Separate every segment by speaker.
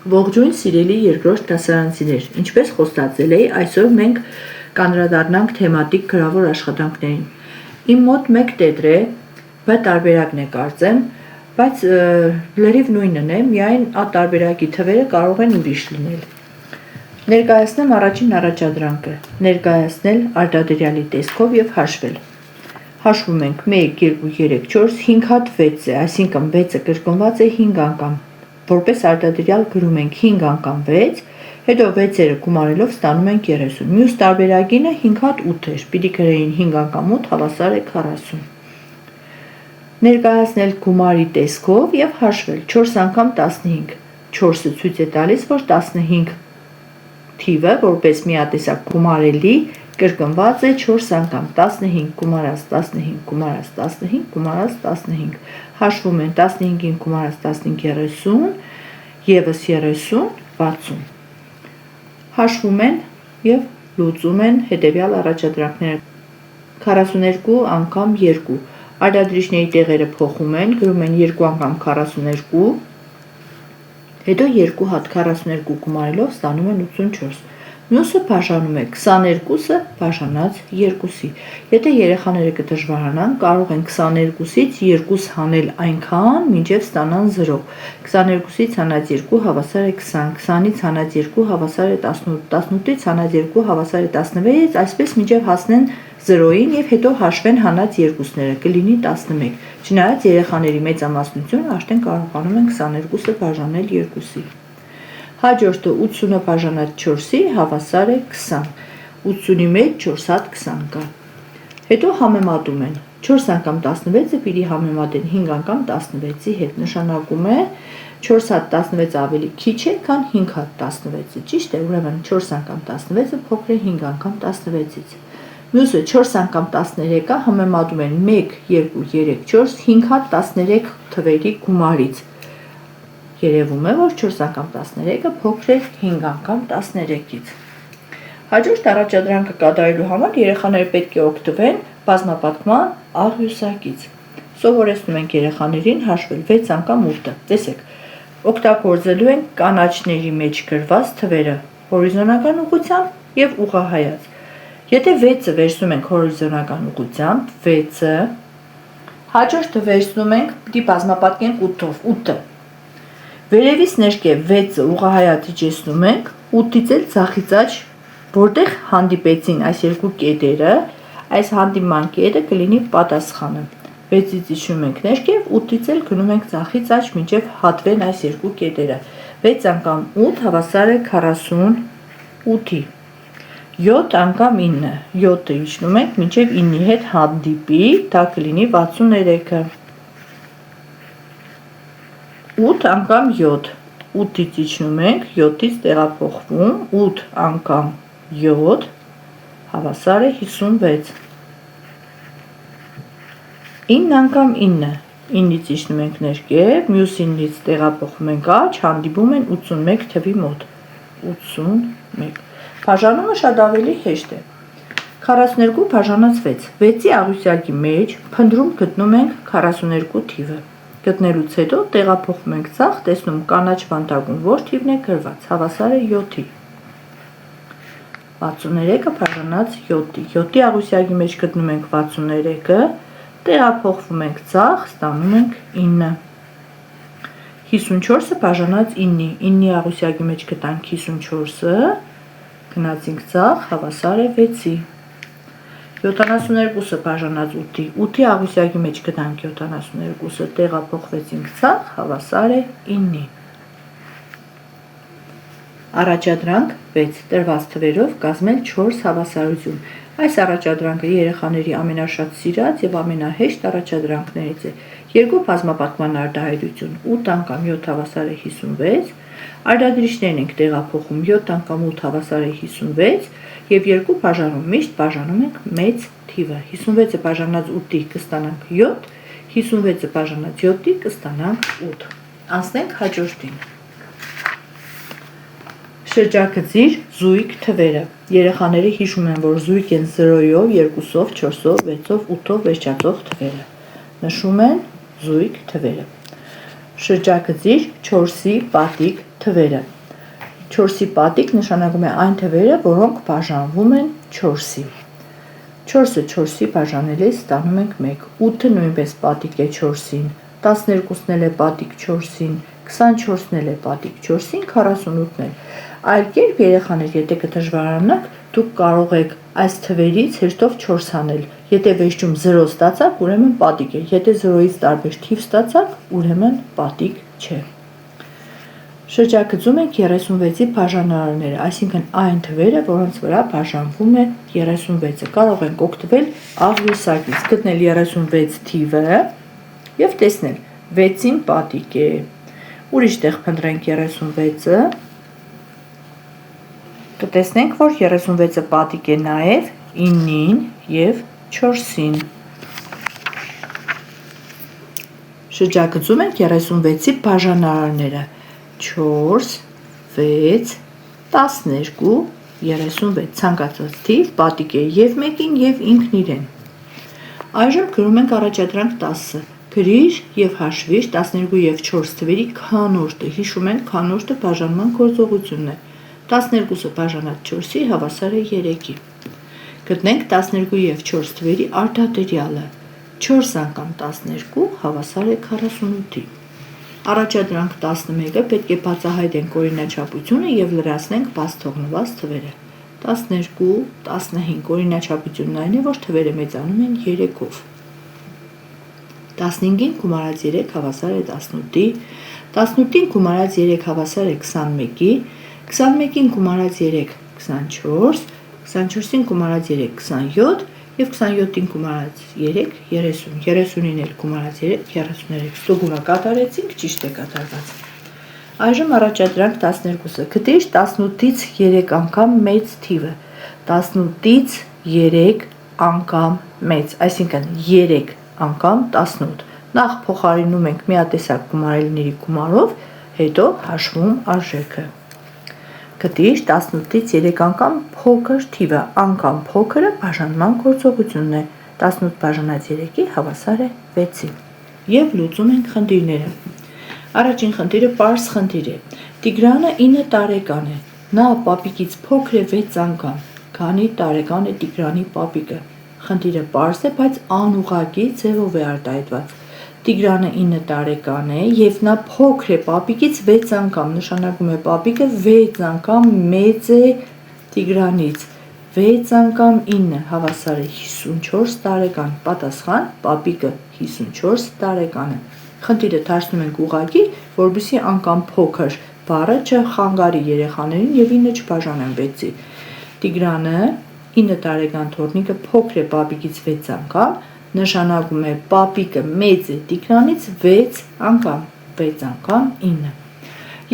Speaker 1: Ողջույն սիրելի երկրորդ դասարանցիներ, ինչպես խոստացել էի, այսօր մենք կանդրադառնանք թեմատիկ գրավոր աշխատանքներին։ Իմ մոտ մեկ տետր է, B տարբերակն է կարծեմ, բայց լրիվ նույնն է, միայն A տարբերակի թվերը կարող են ուրիշ լինել։ Ներկայացնեմ առաջին առաջադրանքը, ներկայացնել արտադրյալի տեսքով եւ հաշվել։ Հաշվում ենք 1, 2, 3, 4, 5 հատ 6 է, այսինքն 6-ը կրկնված է 5 անգամ։ Որպես արտադրյալ գրում ենք 5 անգամ 6, հետո 6-երը գումարելով ստանում ենք 30։ Մյուս տարբերակինը 5 հատ 8 էր, պիտի գրեին 5 անգամ 8 հավասար է 40։ Ներկայացնել գումարի տեսքով եւ հաշվել 4 անգամ 15։ 4-ը ցույց է տալիս, որ 15 թիվը որպես միատեսակ գումարելի կրկնված է 4 անգամ 15 գումարած 15 գումարած 15 գումարած 15։ Հաշվում են 15-ին գումարած 15 30, եւս 30 60։ Հաշվում են եւ լուծում են հետեւյալ առաջադրանքները։ 42 անգամ 2։ Արտադրիչների տեղերը փոխում են, գրում են 2 անգամ 42, հետո 2 հատ 42 գումարելով ստանում են 84։ Մյուսը բաժանում է 22-ը բաժանած 2-ի։ Եթե երեխաները կդժվարանան, կարող են 22-ից 2 հանել այնքան, մինչև ստանան 0։ 22-ից հանած 2 հավասար է 20, 20-ից հանած 2 հավասար է 18, 18-ից հանած 2 հավասար է 16, այսպես մինչև հասնեն 0-ին եւ հետո հաշվեն հանած երկուսները, կլինի 11։ Չնայած երեխաների մեծամասնությունը արդեն կարողանում են 22-ը բաժանել 2-ի։ Հաջորդը 80-ը բաժանած 4-ի հավասար է 20։ 80-ի մեջ 4 հատ 20 կա։ Հետո համեմատում են 4 անգամ 16-ը պիտի համեմատեն 5 անգամ 16-ի հետ, նշանակում է 4 հատ 16 ավելի քիչ է, քան 5 հատ 16-ը, ճիշտ է, ուրեմն 4 անգամ 16-ը փոքր է 5 անգամ 16-ից։ Մյուսը 4 անգամ 13-ը համեմատում են 1, 2, 3, 4, 5 հատ 13 թվերի գումարից։ Երևում է, որ 4 անգամ 13-ը փոքր է 5 անգամ 13-ից։ Հաջորդ առաջադրանքը կատարելու համար երեխաները պետք է օգտվեն բազմապատկման աղյուսակից։ Սովորեցնում ենք երեխաներին հաշվել 6 անգամ 8-ը։ Տեսեք, օգտագործելու ենք կանաչների մեջ գրված թվերը հորիզոնական ուղղությամբ եւ ուղղահայաց։ Եթե 6-ը վերցնում ենք հորիզոնական ուղղությամբ, 6-ը, հաջորդը վերցնում ենք, պիտի բազմապատկենք 8-ով, 8-ը։ Վերևից ներքև 6-ը ուղղահայաց իջեցնում ենք, 8-ից էլ ձախից աջ, որտեղ հանդիպեցին այս երկու կետերը, այս հանդիպման կետը կլինի պատասխանը։ 6-ից իջնում ենք ներքև, 8-ից էլ գնում ենք ձախից աջ, մինչև հատվեն այս երկու կետերը։ 6 անգամ 8 հավասար է 48-ի։ 7 անգամ 9, 7-ը իջնում ենք, մինչև 9-ի հետ հանդիպի, դա կլինի 63-ը։ 8 անգամ 7, 8-ից իջնում ենք, 7-ից տեղափոխվում, 8 անգամ 7 հավասար է 56։ 9 անգամ 9, 9-ից իջնում ենք ներքև, մյուս 9-ից տեղափոխվում ենք աջ, հանդիպում են 81 թվի մոտ։ 81։ Բաժանումը շատ ավելի հեշտ է։ 42 բաժանած 6, 6-ի աղյուսակի մեջ փնտրում գտնում ենք 42 թիվը։ Գտնելուց հետո տեղափոխում ենք ցախ, տեսնում կանաչ բանտակում որ թիվն է գրված, հավասար է 7-ի։ 63-ը բաժանած 7-ի, 7-ի աղյուսակի մեջ գտնում ենք 63-ը, տեղափոխվում ենք ցախ, ստանում ենք 9։ 54-ը բաժանած 9-ի, 9-ի աղյուսակի մեջ գտանք 54-ը, գնացինք ցախ, հավասար է 6-ի։ 72-ը բաժանած 8-ի, 8-ի աղյուսակի մեջ գտանք 72-ը, տեղափոխվեցինք ցախ, հավասար է 9-ի։ Առաջադրանք 6. Տրված թվերով կազմել 4 հավասարություն։ Այս առաջադրանքը երեխաների ամենաշատ սիրած եւ ամենահեշտ առաջադրանքներից է։ Երկու բազմապատկման արտահայտություն 8 անգամ 7 հավասար է 56, արտադրիչներն ենք տեղափոխում 7 անգամ 8 հավասար է 56 եւ երկու բաժանում միշտ բաժանում ենք մեծ թիվը։ 56-ը բաժանած 8-ի կստանանք 7, 56-ը բաժանած 7-ի կստանանք 8։ Անցնենք հաջորդին։ Շրջագծիր զույգ թվերը։ Երեխաները հիշում են, որ զույգ են 0-ով, 2-ով, 4-ով, 6-ով, 8-ով վերջացող թվերը։ Նշում են զույգ թվերը։ Շրջագծիր 4-ի պատիկ թվերը։ 4-ի պատիկ նշանակում է այն թվերը, որոնք բաժանվում են 4-ի։ 4-ը 4-ի բաժանելիս ստանում ենք 1, 8-ը նույնպես պատիկ է 4-ին, 12-ն էլ է պատիկ 4-ին, 24-ն էլ է պատիկ 4-ին, 48-ն էլ։ Այլ կերպ երեխաներ, եթե կդժվարանաք, դուք կարող եք այս թվերից հեշտով 4 անել։ Եթե վերջում 0 ստացաք, ուրեմն պատիկ է, եթե 0-ից տարբեր թիվ ստացաք, ուրեմն պատիկ չէ։ Շրջագծում ենք 36-ի բաժանարարները, այսինքն այն թվերը, որոնց վրա բաժանվում է 36-ը։ Կարող ենք օգտվել աղյուսակից, գտնել 36 թիվը և տեսնել 6-ին պատիկ է։ Ուրիշ տեղ փնտրենք 36-ը, կտեսնենք, որ 36-ը պատիկ է նաև 9-ին և 4-ին։ Շրջագծում ենք 36-ի բաժանարարները, 4, 6, 12, 36, ցանկացած թիվ պատիկ է և մեկին և ինքն իրեն։ Այժմ գրում ենք առաջադրանք 10-ը, գրիր և հաշվիր 12 և 4 թվերի քանորդը, հիշում ենք քանորդը բաժանման գործողությունն է, 12-ը բաժանած 4-ի հավասար է 3-ի։ Գտնենք 12 և 4 թվերի արդատերյալը, 4 անգամ 12 հավասար է 48-ի։ Առաջադրանք 11-ը պետք է բացահայտենք օրինաչափությունը և լրացնենք բաց թողնված թվերը։ 12, 15 օրինաչափությունն այն է, որ թվերը մեծանում են 3-ով։ 15-ին գումարած 3 հավասար է 18-ի, 18-ին գումարած 3 հավասար է 21-ի, 21-ին գումարած 3 24, 24-ին գումարած 3 27 և 27-ին գումարած 3 30, 30-ին էլ գումարած 3 33, ստուգումը կատարեցինք, ճիշտ է կատարված։ Այժմ առաջադրանք 12-ը, գտիր 18-ից 3 անգամ մեծ թիվը, 18-ից 3 անգամ մեծ, այսինքն 3 անգամ 18, նախ փոխարինում ենք միատեսակ գումարելիների գումարով, հետո հաշվում արժեքը։ Գտիր 18-ից 3 անգամ փոքր թիվը, անգամ փոքրը բաժանման գործողությունն է, 18 բաժանած 3-ի հավասար է 6-ի։ Եվ լուծում ենք խնդիրները։ Առաջին խնդիրը պարզ խնդիր է։ Տիգրանը 9 տարեկան է, նա պապիկից փոքր է 6 անգամ, քանի տարեկան է Տիգրանի պապիկը։ Խնդիրը պարզ է, բայց անուղղակի ձևով է արտահայտված։ Տիգրանը 9 տարեկան է և նա փոքր է պապիկից 6 անգամ, նշանակում է պապիկը 6 անգամ մեծ է Տիգրանից, 6 անգամ 9 հավասար է 54 տարեկան, պատասխան պապիկը 54 տարեկան է։ Խնդիրը դարձնում ենք ուղղակի, որպեսզի անգամ փոքր բառը չխանգարի երեխաներին և 9 չբաժանեն 6-ի։ Տիգրանը 9 տարեկան թոռնիկը փոքր է պապիկից 6 անգամ, նշանակում է պապիկը մեծ է Տիգրանից 6 անգամ, 6 անգամ 9։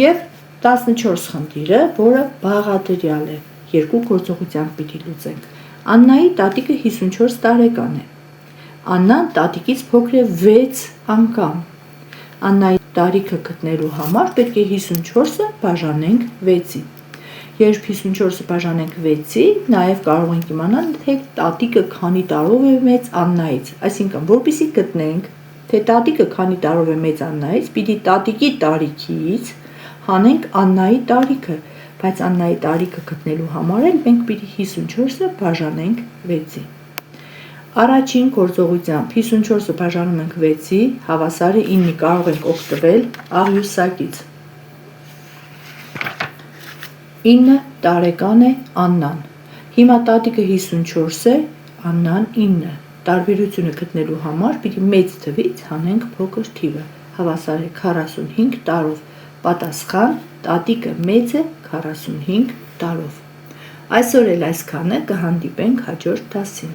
Speaker 1: Եվ 14 խնդիրը, որը բաղադրյալ է, երկու գործողությամբ պիտի լուծենք։ Աննայի տատիկը 54 տարեկան է։ Աննան տատիկից փոքր է 6 անգամ։ Աննայի տարիքը գտնելու համար պետք է 54-ը բաժանենք 6-ի։ Երբ 54-ը բաժանենք 6-ի, նաև կարող ենք իմանալ, թե տատիկը քանի տարով է մեծ Աննայից, այսինքն որպեսզի գտնենք, թե տատիկը քանի տարով է մեծ Աննայից, պիտի տատիկի տարիքից հանենք Աննայի տարիքը, բայց Աննայի տարիքը գտնելու համար էլ մենք պիտի 54-ը բաժանենք 6-ի։ Առաջին գործողությամբ 54-ը բաժանում ենք 6-ի, հավասար է 9-ի, կարող ենք օգտվել աղյուսակից։ 9 տարեկան է Աննան։ Հիմա տատիկը 54 է, Աննան 9։ Տարբերությունը գտնելու համար պիտի մեծ թվից հանենք փոքր թիվը, հավասար է 45 տարով, պատասխան տատիկը մեծ է 45 տարով։ Այսօր էլ այսքանը, կհանդիպենք հաջորդ դասին։